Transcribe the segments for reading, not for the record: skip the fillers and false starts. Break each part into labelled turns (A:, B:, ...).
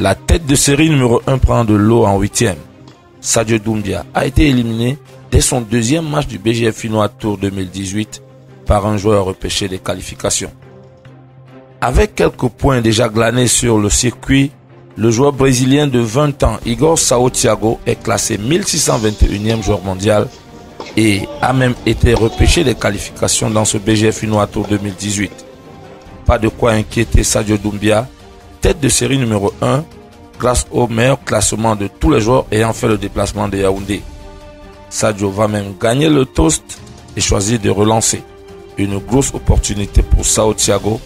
A: La tête de série numéro 1 prend de l'eau en 8e. Sadio Doumbia a été éliminé dès son deuxième match du BGF Finois Tour 2018 par un joueur repêché des qualifications. Avec quelques points déjà glanés sur le circuit, le joueur brésilien de 20 ans, Igor Sao Thiago, est classé 1621e joueur mondial et a même été repêché des qualifications dans ce BGF Finois Tour 2018. Pas de quoi inquiéter Sadio Doumbia, tête de série numéro 1, grâce au meilleur classement de tous les joueurs ayant fait le déplacement de Yaoundé. Sadio va même gagner le toast et choisir de relancer. Une grosse opportunité pour Sao Thiago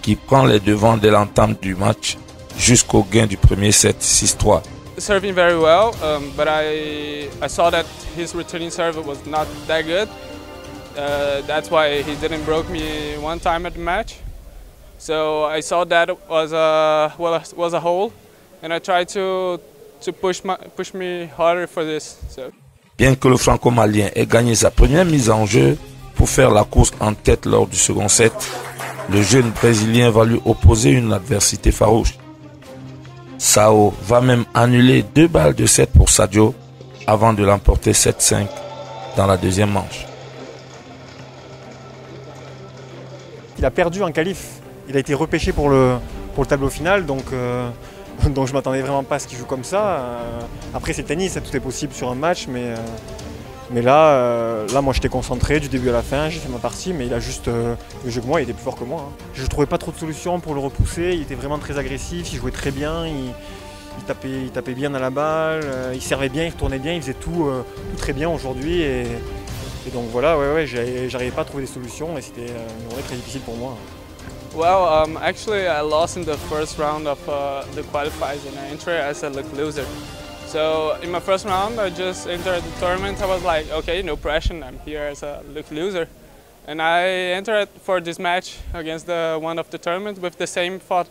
A: qui prend les devants dès l'entame du match jusqu'au gain du premier set 6-3.
B: Serving very well, but I saw that his returning serve was not that good. That's why he didn't broke me one time at the match. So I saw that was a hole, and I tried to push me harder for this. So.
A: Bien que le franco-malien ait gagné sa première mise en jeu pour faire la course en tête lors du second set, le jeune brésilien va lui opposer une adversité farouche. Sao va même annuler 2 balles de 7 pour Sadio avant de l'emporter 7-5 dans la deuxième manche.
C: Il a perdu en qualif. Il a été repêché pour le tableau final, donc je ne m'attendais vraiment pas à ce qu'il joue comme ça. Après c'est tennis, tout est possible sur un match, mais là moi j'étais concentré du début à la fin, j'ai fait ma partie, mais il a juste le jeu que moi, il était plus fort que moi. Je ne trouvais pas trop de solutions pour le repousser, il était vraiment très agressif, il jouait très bien, il tapait bien à la balle, il servait bien, il retournait bien, il faisait tout très bien aujourd'hui. Et donc voilà, j'arrivais pas à trouver des solutions et c'était une journée très difficile pour moi.
B: Well, actually I lost in the first round of the qualifiers and I entered as a loser. So in my first round I just entered the tournament. I was like, okay, no pressure, I'm here as a loser. And I entered for this match against the one of the tournament with the same thought.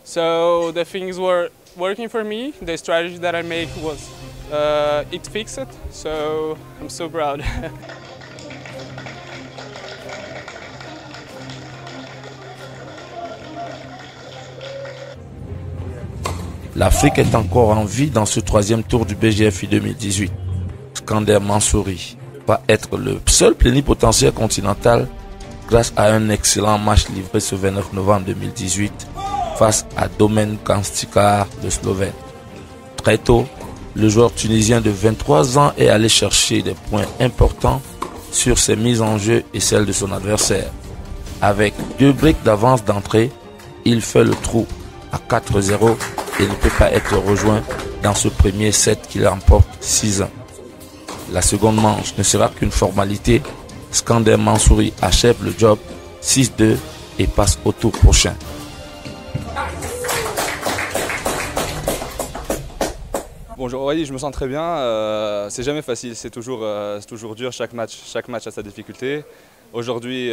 B: So the things were working for me. The strategy that I made was it fixed it. So I'm so proud.
A: L'Afrique est encore en vie dans ce troisième tour du BGFI 2018. Skander Mansouri va être le seul plénipotentiaire continental grâce à un excellent match livré ce 29 novembre 2018 face à Domen Kanstikar, le Slovène. Très tôt, le joueur tunisien de 23 ans est allé chercher des points importants sur ses mises en jeu et celles de son adversaire. Avec 2 breaks d'avance d'entrée, il fait le trou à 4-0 et ne peut pas être rejoint dans ce premier set qu'il remporte 6-1. La seconde manche ne sera qu'une formalité. Skander Mansouri achève le job 6-2 et passe au tour prochain.
D: Bonjour, oui, je me sens très bien. C'est jamais facile, c'est toujours dur. Chaque match a sa difficulté. Aujourd'hui,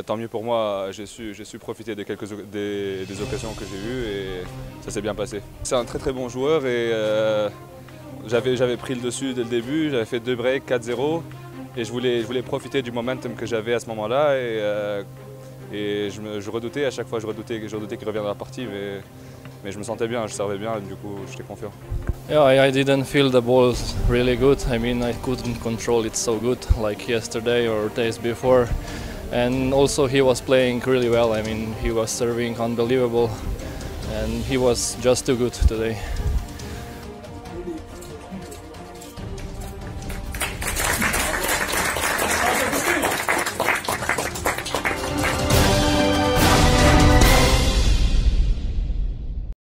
D: tant mieux pour moi, j'ai su profiter de des occasions que j'ai eues et ça s'est bien passé. C'est un très très bon joueur et j'avais pris le dessus dès le début, j'avais fait 2 breaks, 4-0 et je voulais profiter du momentum que j'avais à ce moment-là et je redoutais à chaque fois, je redoutais qu'il revienne dans la partie, mais je me sentais bien, je servais bien et du coup j'étais confiant.
E: Yeah, I didn't feel the ball really good. I mean, I couldn't control it so good like yesterday or days before. And also he was playing really well. I mean, he was serving unbelievable and he was just too good today.